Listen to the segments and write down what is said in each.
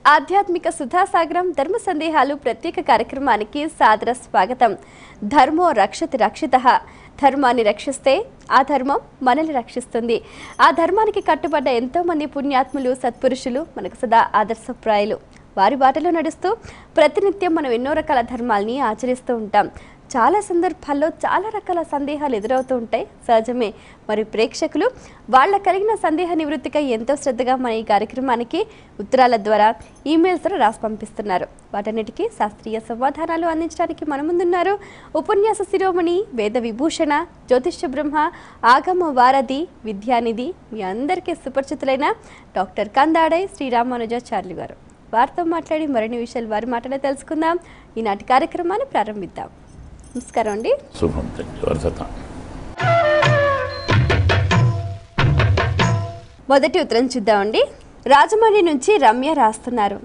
ఆధ్యాత్మిక సుధాసాగరం ధర్మ సందేహాలు ప్రత్యేక కార్యక్రమానికి సాదర స్వాగతం. ధర్మో రక్షతి రక్షితః. ధర్మాన్ని రక్షిస్తే ఆ ధర్మం మనల్ని రక్షిస్తుంది. ఆ ధర్మానికి కట్టుబడ్డ ఎంతో మంది పుణ్యాత్ములు సత్పురుషులు మనకు సదా ఆదర్శప్రాయులు. వారి బాటలో నడుస్తూ ప్రతినిత్యం మనం ఎన్నో రకాల ధర్మాల్ని ఆచరిస్తూ ఉంటాం. చాలా సందర్భాల్లో చాలా రకాల సందేహాలు ఎదురవుతూ ఉంటాయి, సహజమే. మరి ప్రేక్షకులు వాళ్ళ కలిగిన సందేహ నివృత్తికై ఎంతో శ్రద్ధగా మన ఈ కార్యక్రమానికి ఉత్తరాల ద్వారా, ఈమెయిల్స్ ద్వారా రాసి పంపిస్తున్నారు. వాటన్నిటికీ శాస్త్రీయ సమాధానాలు అందించడానికి మన ముందున్నారు ఉపన్యాస శిరోమణి, వేద విభూషణ, జ్యోతిష్య బ్రహ్మ, ఆగమ వారధి, విద్యానిధి, మీ అందరికీ సుపరిచితులైన డాక్టర్ కందాడై శ్రీరామానుజాచార్యులు గారు. వారితో మాట్లాడి మరిన్ని విషయాలు వారి మాటనే తెలుసుకుందాం. ఈనాటి కార్యక్రమాన్ని ప్రారంభిద్దాం. నమస్కారం అండి. శుభం. మొదటి ఉత్తరం చూద్దామండి. రాజమండ్రి నుంచి రమ్య రాస్తున్నారు.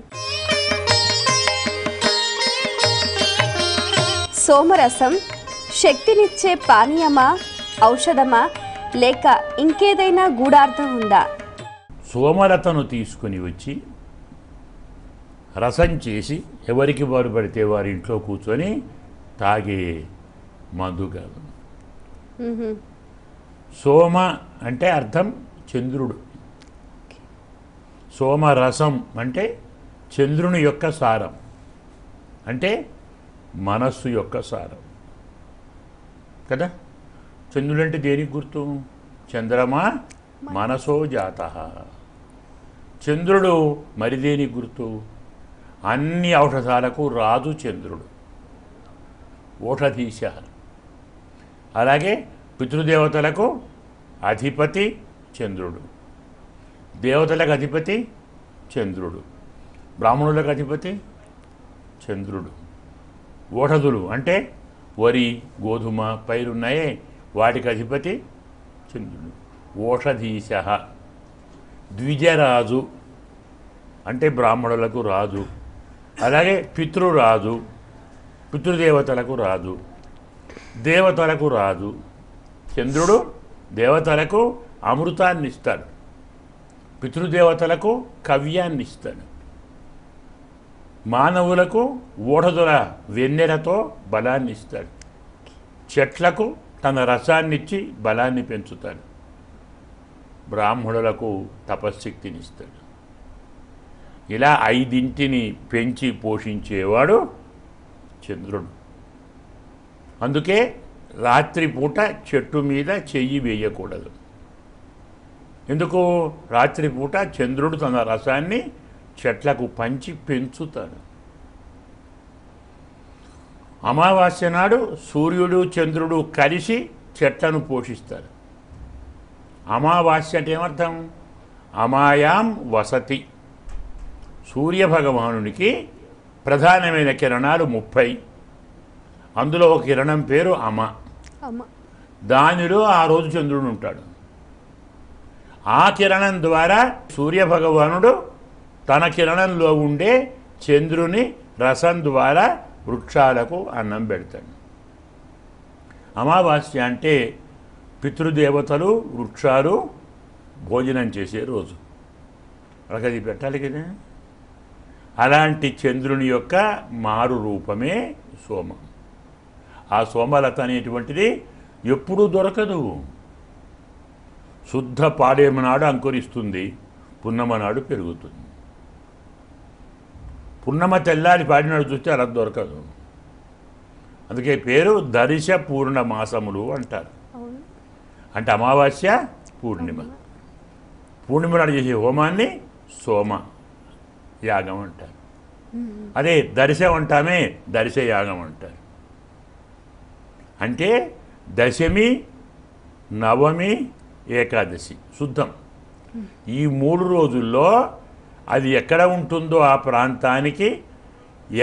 సోమరసం శక్తినిచ్చే పానీయమా, ఔషధమా, లేక ఇంకేదైనా గూఢార్థం ఉందా? సోమరతను తీసుకుని వచ్చి రసం చేసి ఎవరికి వారు పడితే వారి ఇంట్లో కూర్చొని తాగే మందు కాదు. సోమ అంటే అర్థం చంద్రుడు. సోమరసం అంటే చంద్రుని యొక్క సారం, అంటే మనస్సు యొక్క సారం కదా. చంద్రుడు అంటే దేనికి గుర్తు? చంద్రమా మనసో జాతః. చంద్రుడు మరి దేనికి గుర్తు? అన్ని ఔషధాలకు రాజు చంద్రుడు, ఓషధీశ. అలాగే పితృదేవతలకు అధిపతి చంద్రుడు, దేవతలకు అధిపతి చంద్రుడు, బ్రాహ్మణులకు అధిపతి చంద్రుడు. ఓషధులు అంటే వరి, గోధుమ పైరున్నాయే, వాటికి అధిపతి చంద్రుడు, ఓషధీశ. ద్విజరాజు అంటే బ్రాహ్మణులకు రాజు, అలాగే పితృరాజు, పితృదేవతలకు రాజు, దేవతలకు రాజు. చంద్రుడు దేవతలకు అమృతాన్ని ఇస్తాడు, పితృదేవతలకు కవ్యాన్ని ఇస్తాడు, మానవులకు ఓషధుల వెన్నెలతో బలాన్ని ఇస్తాడు, చెట్లకు తన రసాన్నిచ్చి బలాన్ని పెంచుతాడు, బ్రాహ్మణులకు తపశ్శక్తిని ఇస్తాడు. ఇలా ఐదింటిని పెంచి పోషించేవాడు చంద్రుడు. అందుకే రాత్రిపూట చెట్టు మీద చెయ్యి వేయకూడదు. ఎందుకు? రాత్రిపూట చంద్రుడు తన రసాన్ని చెట్లకు పంచి పెంచుతాడు. అమావాస్య నాడు సూర్యుడు చంద్రుడు కలిసి చెట్లను పోషిస్తారు. అమావాస్య అంటే ఏమర్థం? అమాయాం వసతి. సూర్యభగవానునికి ప్రధానమైన కిరణాలు 30. అందులో ఒక కిరణం పేరు అమ. దానిలో ఆ రోజు చంద్రుడు ఉంటాడు. ఆ కిరణం ద్వారా సూర్యభగవానుడు తన కిరణంలో ఉండే చంద్రుని రసం ద్వారా వృక్షాలకు అన్నం పెడతాడు. అమావాస్య అంటే పితృదేవతలు, వృక్షాలు భోజనం చేసే రోజు. వాళ్ళకి అది పెట్టాలి కదా. అలాంటి చంద్రుని యొక్క మారు రూపమే సోమం. ఆ సోమలత అనేటువంటిది ఎప్పుడూ దొరకదు. శుద్ధ పాడేమ నాడు అంకురిస్తుంది, పున్నమ నాడు పెరుగుతుంది. పున్నమ తెల్లారి పాడినాడు చూస్తే అలా దొరకదు. అందుకే పేరు దర్శ పూర్ణమాసములు అంటారు. అంటే అమావాస్య, పూర్ణిమ. పూర్ణిమ నాడు చేసే హోమాన్ని సోమ యాగం అంటారు. అదే దర్శం అంటామే, దర్శ యాగం అంటారు. అంటే దశమి, నవమి, ఏకాదశి శుద్ధం. ఈ 3 రోజుల్లో అది ఎక్కడ ఉంటుందో ఆ ప్రాంతానికి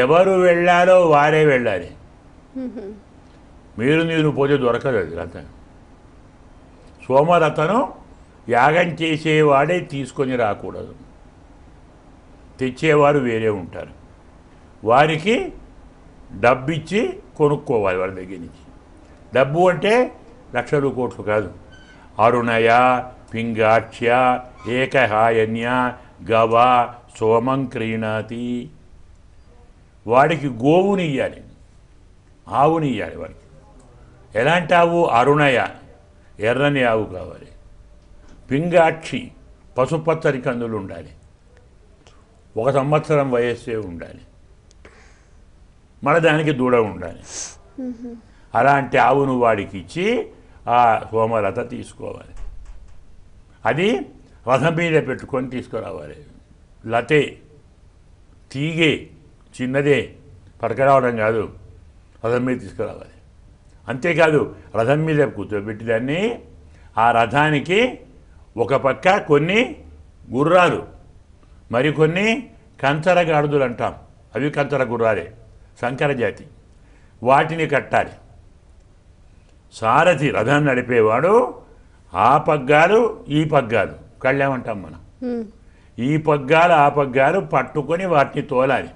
ఎవరు వెళ్ళాలో వారే వెళ్ళాలి. నేను పోతే దొరకదు అది రథ. సోమరథను యాగం చేసేవాడే తీసుకొని రాకూడదు, తెచ్చేవారు వేరే ఉంటారు. వారికి డబ్బిచ్చి కొనుక్కోవాలి వాళ్ళ దగ్గర నుంచి. డబ్బు అంటే లక్షలు కోట్లు కాదు. అరుణయ, పింగాక్ష్య, ఏకహాయన్య, గవ, సోమం క్రీణాతి, వాడికి గోవుని ఇయ్యాలి, ఆవుని ఇయ్యాలి వాడికి. ఎలాంటి ఆవు? అరుణయ, ఎర్రని ఆవు కావాలి. పింగాక్షి, పసుపచ్చని కందులు ఉండాలి. 1 సంవత్సరం వయస్సే ఉండాలి. మన దానికి దూడ ఉండాలి. అలాంటి ఆవును వాడికి ఇచ్చి ఆ సోమరథ తీసుకోవాలి. అది రథం మీద పెట్టుకొని తీసుకురావాలి. లతే, తీగే, చిన్నదే, పట్టుకురావడం కాదు, రథం మీద తీసుకురావాలి. అంతేకాదు రథం మీద కూర్చోబెట్టి దాన్ని ఆ రథానికి ఒక పక్క కొన్ని గుర్రాలు, మరికొన్ని కంచర గాడిదలు అంటాం, అవి కంచర గుర్రాలే, సంకర జాతి, వాటిని కట్టాలి. సారథి రథం నడిపేవాడు ఆ పగ్గాలు ఈ పగ్గాలు కళ్ళేమంటాం మనం, ఈ పగ్గాలు ఆ పగ్గాలు పట్టుకొని వాటిని తోలాలి.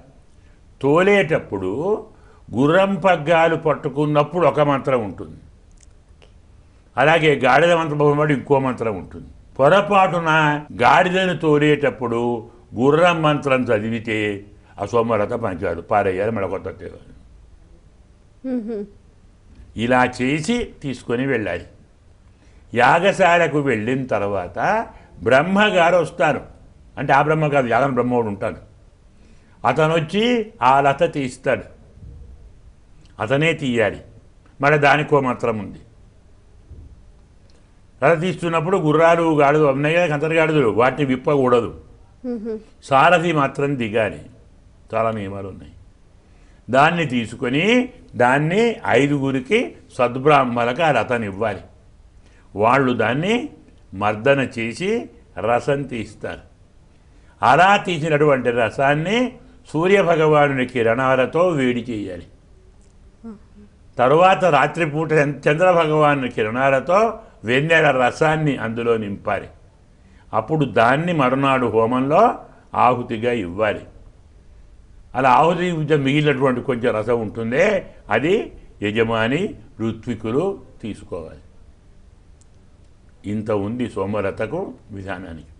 తోలేటప్పుడు గుర్రం పగ్గాలు పట్టుకున్నప్పుడు ఒక మంత్రం ఉంటుంది, అలాగే గాడిద మంత్రం ఇంకో మంత్రం ఉంటుంది. పొరపాటున గాడిదను తోలేటప్పుడు గుర్రం మంత్రం చదివితే ఆ సోమరథ పనిచేయదు, పారేయాలి, మళ్ళీ కొత్త తేవాలి. ఇలా చేసి తీసుకొని వెళ్ళాలి. యాగశాలకు వెళ్ళిన తర్వాత బ్రహ్మగారు వస్తారు. అంటే ఆ బ్రహ్మ కాదు, యాగన బ్రహ్మవుడు ఉంటాడు. అతను వచ్చి ఆ లత తీస్తాడు, అతనే తీయాలి. మరి దానికో మంత్రం ఉంది. లత తీస్తున్నప్పుడు గుర్రాలు గాడులు ఉన్నాయి కదా, కంచరగాడులు, వాటిని విప్పకూడదు. సారథి మాత్రం దిగాలి. చాలా నియమాలు ఉన్నాయి. దాన్ని తీసుకొని దాన్ని 5గురికి సద్బ్రాహ్మణులకు ఆ రథాన్ని ఇవ్వాలి. వాళ్ళు దాన్ని మర్దన చేసి రసం తీస్తారు. అలా తీసినటువంటి రసాన్ని సూర్యభగవానుని కిరణాలతో వేడి చేయాలి. తరువాత రాత్రిపూట చంద్రభగవాను కిరణాలతో వెన్నెల రసాన్ని అందులో నింపాలి. అప్పుడు దాన్ని మరునాడు హోమంలో ఆహుతిగా ఇవ్వాలి. అలా ఆహుతి మిగిలినటువంటి కొంచెం రసం ఉంటుందే, అది యజమాని ఋత్వికులు తీసుకోవాలి. ఇంత ఉంది సోమరథకు విధానానికి.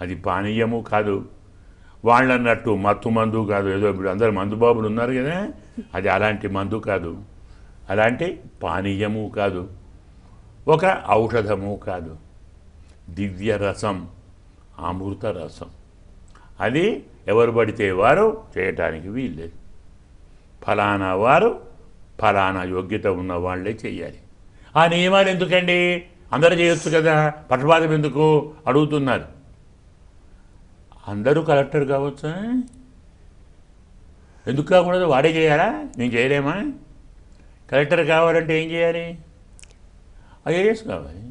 అది పానీయము కాదు, వాళ్ళన్నట్టు మత్తు మందు కాదు. ఏదో ఇప్పుడు అందరు మందు బాబులు ఉన్నారు కదా, అది అలాంటి మందు కాదు, అలాంటి పానీయము కాదు, ఒక ఔషధము కాదు. దివ్య రసం, అమృత రసం. అది ఎవరు పడితే వారు చేయటానికి వీల్లేదు. ఫలానా వారు ఫలానా యోగ్యత ఉన్న వాళ్ళే చేయాలి. ఆ నియమాలు ఎందుకండి? అందరూ చేయొచ్చు కదా, పక్షపాతం ఎందుకు అడుగుతున్నారు. అందరూ కలెక్టర్ కావచ్చా? ఎందుకు కాకూడదు? వాడే చేయాలా? నేను చేయలేమా? కలెక్టర్ కావాలంటే ఏం చేయాలి? ఐఏఎస్ కావాలి.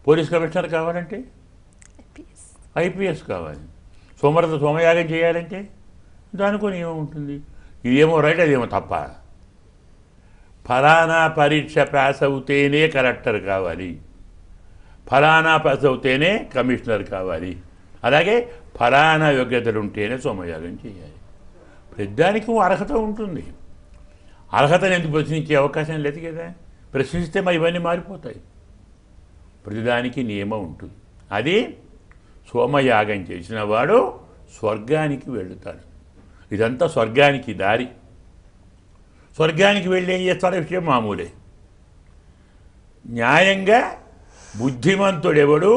పోలీస్ కమిషనర్ కావాలంటే ఐపీఎస్ కావాలి. సోమయాగం చేయాలంటే దానికో నియమం ఉంటుంది. ఇదేమో రైట్, అదేమో తప్ప. ఫలానా పరీక్ష పాస్ అవుతేనే కలెక్టర్ కావాలి, ఫలానా పాస్ అవుతేనే కమిషనర్ కావాలి, అలాగే ఫలానా యోగ్యతలు ఉంటేనే సోమయాగం చేయాలి. ప్రతిదానికి అర్హత ఉంటుంది. అర్హతను ఎందుకు ప్రశ్నించే అవకాశం లేదు కదా. ప్రశ్నిస్తే మరి ఇవన్నీ మారిపోతాయి. ప్రతిదానికి నియమం ఉంటుంది. అది సోమయాగం చేసిన వాడు స్వర్గానికి వెళుతాడు. ఇదంతా స్వర్గానికి దారి. స్వర్గానికి వెళ్ళి ఏం చేస్తాడో విషయం మామూలే. న్యాయంగా బుద్ధిమంతుడెవడు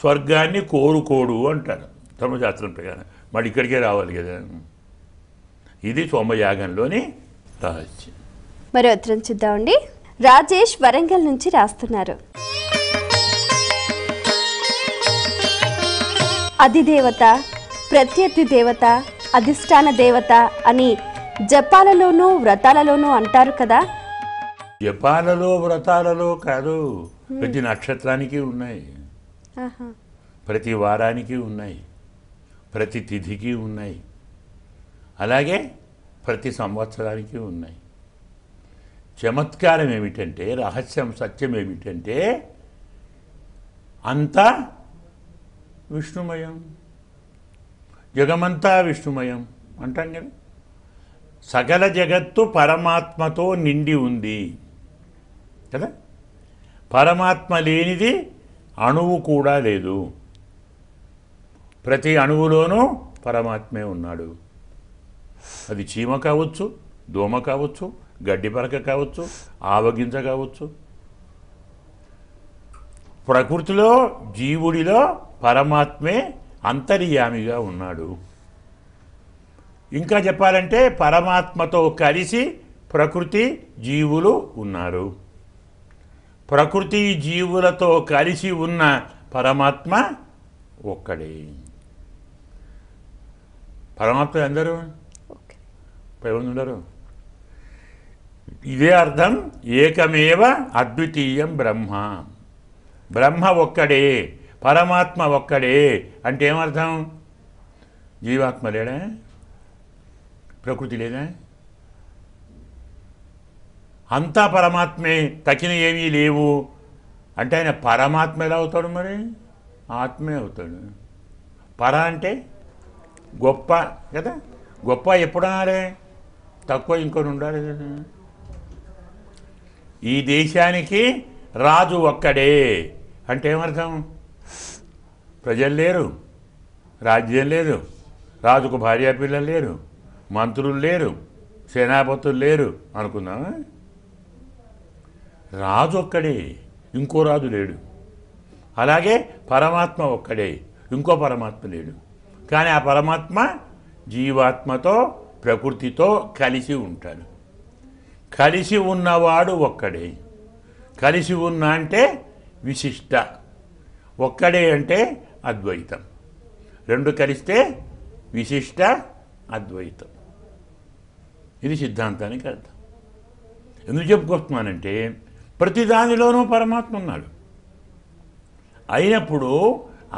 స్వర్గాన్ని కోరుకోడు అంటారు ధర్మశాస్త్రం ప్రకారం. మరి ఇక్కడికే రావాలి కదా. ఇది సోమయాగంలోని రహస్యం. మరో ఉత్తరం చూద్దామండి. రాజేష్ వరంగల్ నుంచి రాస్తున్నారు. అధిదేవత, ప్రత్యర్థి దేవత, అధిష్టాన దేవత అని జపాలలోనూ వ్రతాలలోనూ అంటారు కదా. జపాలలో వ్రతాలలో కాదు, ప్రతి నక్షత్రానికి ఉన్నాయి, ప్రతి వారానికి ఉన్నాయి, ప్రతి తిథికి ఉన్నాయి, అలాగే ప్రతి సంవత్సరానికి ఉన్నాయి. చమత్కారం ఏమిటంటే, రహస్యం, సత్యం ఏమిటంటే అంతా విష్ణుమయం, జగమంతా విష్ణుమయం అంటాం కదా. సకల జగత్తు పరమాత్మతో నిండి ఉంది కదా. పరమాత్మ లేనిది అణువు కూడా లేదు. ప్రతి అణువులోనూ పరమాత్మే ఉన్నాడు. అది చీమ కావచ్చు, దోమ కావచ్చు, గడ్డి పరక కావచ్చు, ఆవగింజ కావచ్చు. ప్రకృతిలో జీవుడిలో పరమాత్మే అంతర్యామిగా ఉన్నాడు. ఇంకా చెప్పాలంటే పరమాత్మతో కలిసి ప్రకృతి జీవులు ఉన్నారు. ప్రకృతి జీవులతో కలిసి ఉన్న పరమాత్మ ఒక్కడే. పరమాత్మ అందరూ ఉండరు. ఇదే అర్థం. ఏకమేవ అద్వితీయం బ్రహ్మ. బ్రహ్మ ఒక్కడే, పరమాత్మ ఒక్కడే అంటే ఏమర్థం? జీవాత్మ లేడా? ప్రకృతి లేదా? అంతా పరమాత్మే, తక్కిన ఏమీ లేవు అంటే ఆయన పరమాత్మ ఎలా అవుతాడు? మరి ఆత్మే అవుతాడు. పర అంటే గొప్ప కదా. గొప్ప ఎప్పుడు అనాలే? తక్కువ ఇంకొని ఉండాలి కదా. ఈ దేశానికి రాజు ఒక్కడే అంటే ఏమర్థం? ప్రజలు లేరు, రాజ్యం లేదు, రాజుకు భార్యా పిల్లలు లేరు, మంత్రులు లేరు, సేనాపతులు లేరు అనుకుందామా? రాజు ఒక్కడే, ఇంకో రాజు లేడు. అలాగే పరమాత్మ ఒక్కడే, ఇంకో పరమాత్మ లేడు. కానీ ఆ పరమాత్మ జీవాత్మతో ప్రకృతితో కలిసి ఉంటాడు. కలిసి ఉన్నవాడు ఒక్కడే. కలిసి ఉన్న అంటే విశిష్ట, ఒక్కడే అంటే అద్వైతం. రెండు కలిస్తే విశిష్ట అద్వైతం. ఇది సిద్ధాంతానికి అర్థం. ఎందుకు చెప్పుకొస్తున్నానంటే ప్రతి దానిలోనూ పరమాత్మ ఉన్నాడు. అయినప్పుడు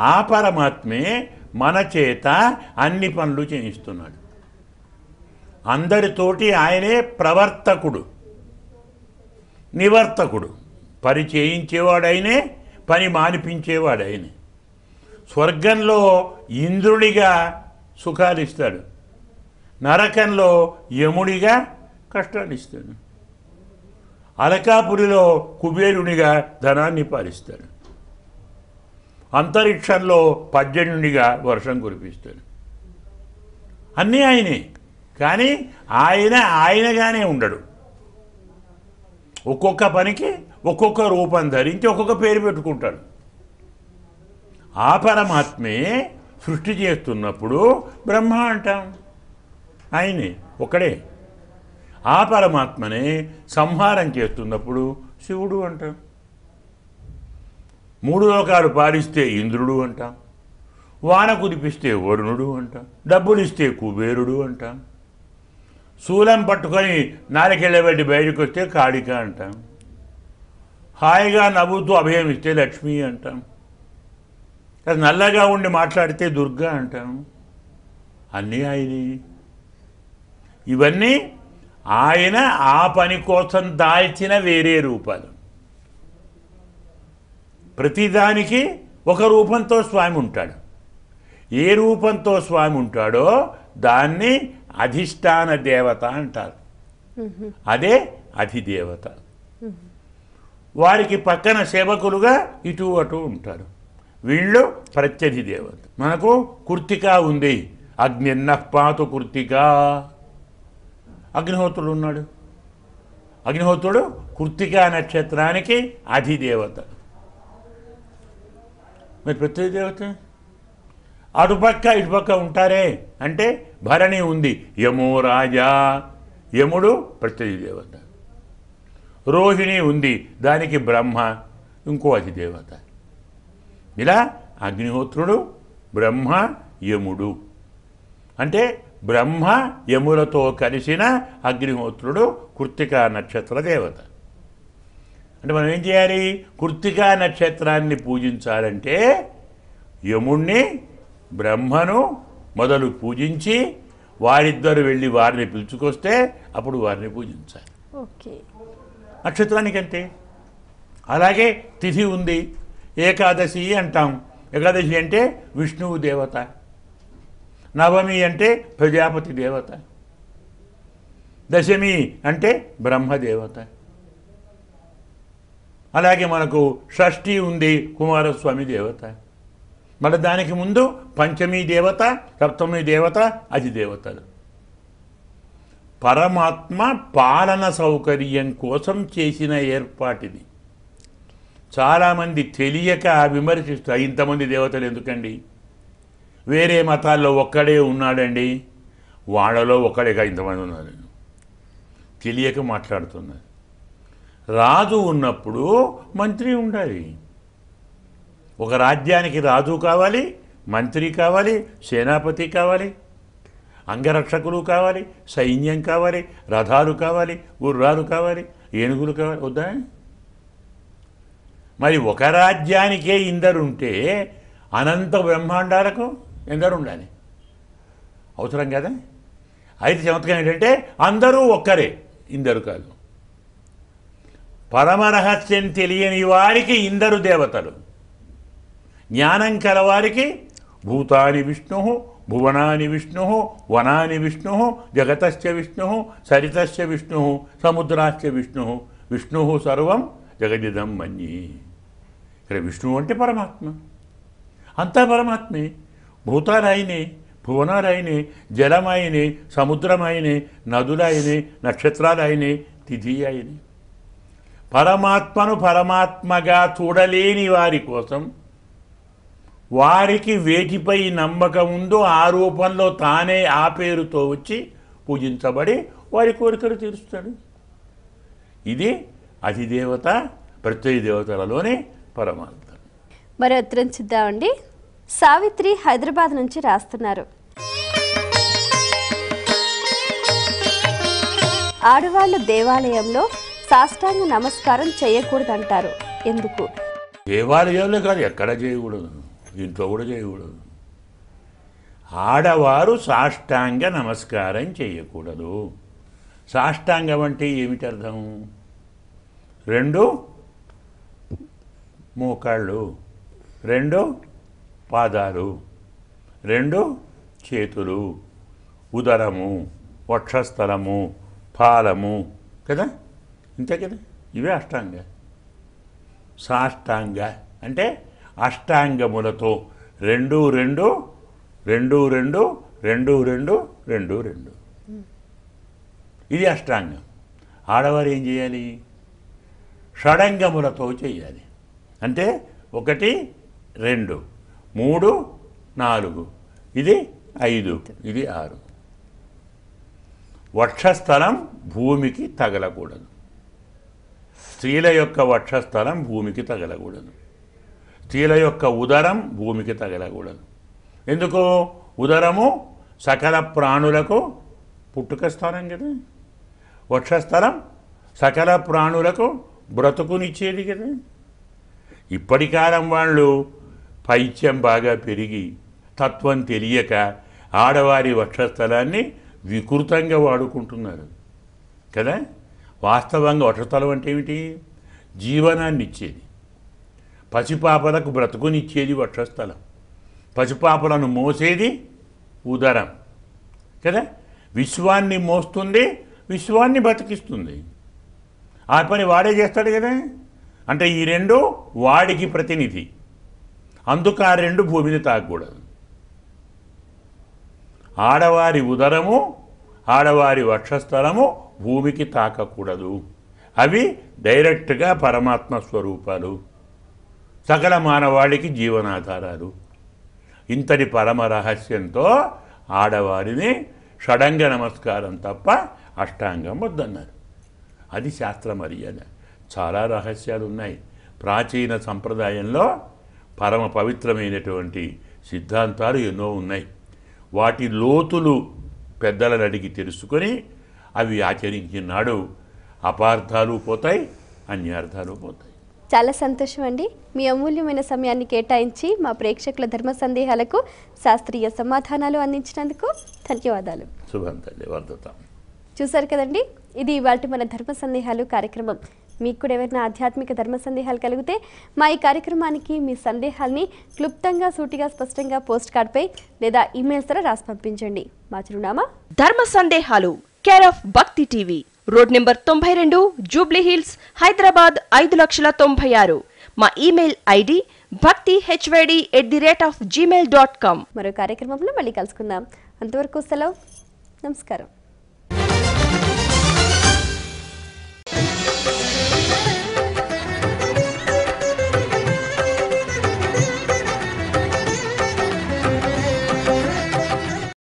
ఆ పరమాత్మే మన చేత అన్ని పనులు చేయిస్తున్నాడు. అందరితోటి ఆయనే ప్రవర్తకుడు, నివర్తకుడు. పని చేయించేవాడైనే, పని మానిపించేవాడైనే. స్వర్గంలో ఇంద్రుడిగా సుఖాలు ఇస్తాడు, నరకంలో యముడిగా కష్టాలు ఇస్తాడు, అలకాపురిలో కుబేరునిగా ధనాన్ని పాలిస్తాడు, అంతరిక్షంలో పర్జన్యునిగా వర్షం కురిపిస్తాడు. అన్నీ ఆయనే. కానీ ఆయనగానే ఉండడు. ఒక్కొక్క పనికి ఒక్కొక్క రూపం ధరించి ఒక్కొక్క పేరు పెట్టుకుంటాడు. ఆ పరమాత్మే సృష్టి చేస్తున్నప్పుడు బ్రహ్మ అంటాం, ఆయనే ఒక్కడే. ఆ పరమాత్మనే సంహారం చేస్తున్నప్పుడు శివుడు అంటాం. మూడు లోకాలు పాలిస్తే ఇంద్రుడు అంటాం, వాన కురిపిస్తే వరుణుడు అంటాం, డబ్బులు ఇస్తే కుబేరుడు అంటాం, శూలం పట్టుకొని నాలుకెళ్ళబెట్టి బయటకు వస్తే కాళిక అంటాం, హాయిగా నవ్వుతూ అభయం ఇస్తే లక్ష్మి అంటాం, నల్లగా ఉండి మాట్లాడితే దుర్గా అంటాం. అన్నీ ఆయనే. ఇవన్నీ ఆయన ఆ పని కోసం దాల్చిన వేరే రూపాలు. ప్రతిదానికి ఒక రూపంతో స్వామి ఉంటాడు. ఏ రూపంతో స్వామి ఉంటాడో దాన్ని అధిష్టాన దేవత అంటారు. అదే అధిదేవత. వారికి పక్కన సేవకులుగా ఇటు అటు ఉంటారు. వీళ్ళు ప్రత్యధి దేవత. మనకు కుర్తికా ఉంది. అగ్నిన్నఃపాతు కుర్తికా. అగ్నిహోత్రుడు ఉన్నాడు. అగ్నిహోత్రుడు కృత్తికా నక్షత్రానికి అధిదేవత. మరి ప్రత్యేక దేవత అటుపక్క ఇటుపక్క ఉంటారే అంటే భరణి ఉంది, యమో రాజా, యముడు ప్రత్యేక దేవత. రోహిణి ఉంది, దానికి బ్రహ్మ ఇంకో అధిదేవత. ఇలా అగ్నిహోత్రుడు, బ్రహ్మ, యముడు. అంటే బ్రహ్మ యములతో కలిసిన అగ్నిహోత్రుడు కృత్తికా నక్షత్ర దేవత. అంటే మనం ఏం చేయాలి? కృత్తికా నక్షత్రాన్ని పూజించాలంటే యముణ్ణి, బ్రహ్మను మొదలు పూజించి వారిద్దరు వెళ్ళి వారిని పిలుచుకొస్తే అప్పుడు వారిని పూజించాలి. నక్షత్రానికంతే. అలాగే తిథి ఉంది, ఏకాదశి అంటాం. ఏకాదశి అంటే విష్ణువు దేవత, నవమి అంటే ప్రజాపతి దేవత, దశమి అంటే బ్రహ్మదేవత. అలాగే మనకు షష్ఠి ఉంది, కుమారస్వామి దేవత. మళ్ళీ దానికి ముందు పంచమీ దేవత, సప్తమి దేవత, అధిదేవతలు. పరమాత్మ పాలన సౌకర్యం కోసం చేసిన ఏర్పాటిది. చాలామంది తెలియక విమర్శిస్తారు, ఇంతమంది దేవతలు ఎందుకండి, వేరే మతాల్లో ఒక్కడే ఉన్నాడండి, వాళ్ళలో ఒక్కడేగా ఇంతమంది ఉన్నారు, తెలియక మాట్లాడుతున్నారు. రాజు ఉన్నప్పుడు మంత్రి ఉండాలి. ఒక రాజ్యానికి రాజు కావాలి, మంత్రి కావాలి, సేనాపతి కావాలి, అంగరక్షకులు కావాలి, సైన్యం కావాలి, రథాలు కావాలి, గుర్రాలు కావాలి, ఏనుగులు కావాలి. వద్దా? మరి ఒక రాజ్యానికే ఇందరుంటే అనంత బ్రహ్మాండాలకు ఎందరు ఉండాలి? అవసరం కదా. అయితే చమత్కారం ఏంటంటే అందరూ ఒక్కరే, ఇందరు కాదు. పరమరహస్యం తెలియని వారికి ఇందరు దేవతలు, జ్ఞానం కలవారికి భూతాని విష్ణు, భువనాని విష్ణు, వనాని విష్ణు, జగతశ్చ విష్ణు, సరితశ్చ విష్ణు, సముద్రాశ్చ విష్ణు, విష్ణు సర్వం జగదిదం మన్యే. ఇక్కడ విష్ణువు అంటే పరమాత్మ, అంతా పరమాత్మే. భూతాలైనే, భువనాలైనే, జలమైనే, సముద్రమైనే, నదులైనే, నక్షత్రాలైనే, తిథి అయినే. పరమాత్మను పరమాత్మగా చూడలేని వారి కోసం, వారికి వేటిపై నమ్మకం ఉందో ఆ రూపంలో తానే ఆ పేరుతో వచ్చి పూజించబడి వారి కోరికలు తీరుస్తాడు. ఇది అధిదేవత, ప్రత్యయ దేవతలలోనే పరమాత్మ. మరి ఉత్తరం చూద్దామండి. సావిత్రి హైదరాబాద్ నుంచి రాస్తున్నారు. ఆడవాళ్ళు దేవాలయంలో సాష్టాంగ నమస్కారం చేయకూడదంటారు, ఎందుకు? దేవాలయంలో కాదు, ఎక్కడ చేయకూడదు, ఇంట్లో కూడా చేయకూడదు. ఆడవారు సాష్టాంగ నమస్కారం చేయకూడదు. సాష్టాంగం అంటే ఏమిటి అర్థం? 2 మోకాళ్ళు, 2 పాదాలు, 2 చేతులు, ఉదరము, వక్షస్థలము, పాలము, కదా, ఇంతే కదా. ఇవే అష్టాంగ. సాష్టాంగ అంటే అష్టాంగములతో 2 2 2 2 2 2 2 2. ఇది అష్టాంగం. ఆడవారు ఏం చేయాలి? షడంగములతో చేయాలి. అంటే 1 2 3 4, ఇది 5, ఇది 6. వక్షస్థలం భూమికి తగలకూడదు. స్త్రీల యొక్క వక్షస్థలం భూమికి తగలకూడదు. స్త్రీల యొక్క ఉదరం భూమికి తగలకూడదు. ఎందుకు? ఉదరము సకల ప్రాణులకు పుట్టుక స్థానం కదా. వక్షస్థలం సకల ప్రాణులకు బ్రతుకునిచ్చేది కదా. ఇప్పటి కాలం వాళ్ళు పైత్యం బాగా పెరిగి తత్వం తెలియక ఆడవారి వక్షస్థలాన్ని వికృతంగా వాడుకుంటున్నారు కదా. వాస్తవంగా వక్షస్థలం అంటే ఏమిటి? జీవనాన్ని ఇచ్చేది. పసిపాపలకు బ్రతుకునిచ్చేది వక్షస్థలం. పసిపాపలను మోసేది ఉదరం కదా. విశ్వాన్ని మోస్తుంది, విశ్వాన్ని బతికిస్తుంది. ఆ పని వాడే చేస్తాడు కదా. అంటే ఈ 2 వాడికి ప్రతినిధి. అందుకు ఆ 2 భూమిని తాకూడదు. ఆడవారి ఉదరము, ఆడవారి వక్షస్థలము భూమికి తాకకూడదు. అవి డైరెక్ట్గా పరమాత్మ స్వరూపాలు, సకల మానవాళికి జీవనాధారాలు. ఇంతటి పరమ రహస్యంతో ఆడవారిని షడంగ నమస్కారం తప్ప అష్టాంగం వద్దన్నారు. అది శాస్త్ర మర్యాద. చాలా రహస్యాలు ఉన్నాయి. ప్రాచీన సంప్రదాయంలో పరమ పవిత్రమైనటువంటి సిద్ధాంతాలు ఎన్నో ఉన్నాయి. వాటి లోతులు పెద్దలను అడిగి తెలుసుకొని అవి ఆచరించినాడు అపార్థాలు పోతాయి, అన్యార్థాలు పోతాయి. చాలా సంతోషం అండి. మీ అమూల్యమైన సమయాన్ని కేటాయించి మా ప్రేక్షకుల ధర్మ సందేహాలకు శాస్త్రీయ సమాధానాలు అందించినందుకు ధన్యవాదాలు. శుభం తల్లి, వర్ధతాం. చూశారు కదండి, ఇది ఇవాళ మన ధర్మ సందేహాలు కార్యక్రమం. మీకు కూడా ఏమైనా ఆధ్యాత్మిక ధర్మ సందేహాలు కలిగితే మా ఈ కార్యక్రమానికి మీ సందేహాల్ని క్లుప్తంగా, సూటిగా, స్పష్టంగా పోస్ట్ కార్డ్పై లేదా ఈమెయిల్స్ ద్వారా రాసి పంపించండి. మా చిరునామా ధర్మ సందేహాలు, కేర్ ఆఫ్ భక్తి TV, road number 92, Jubilee hills, Hyderabad 5,96,000. మా ఈమెయిల్ ఐడి bhaktihyd@gmail.com. మరో కార్యక్రమంలో మళ్ళీ కలుసుకుందాం. అంతవరకు సెలవు. నమస్కారం.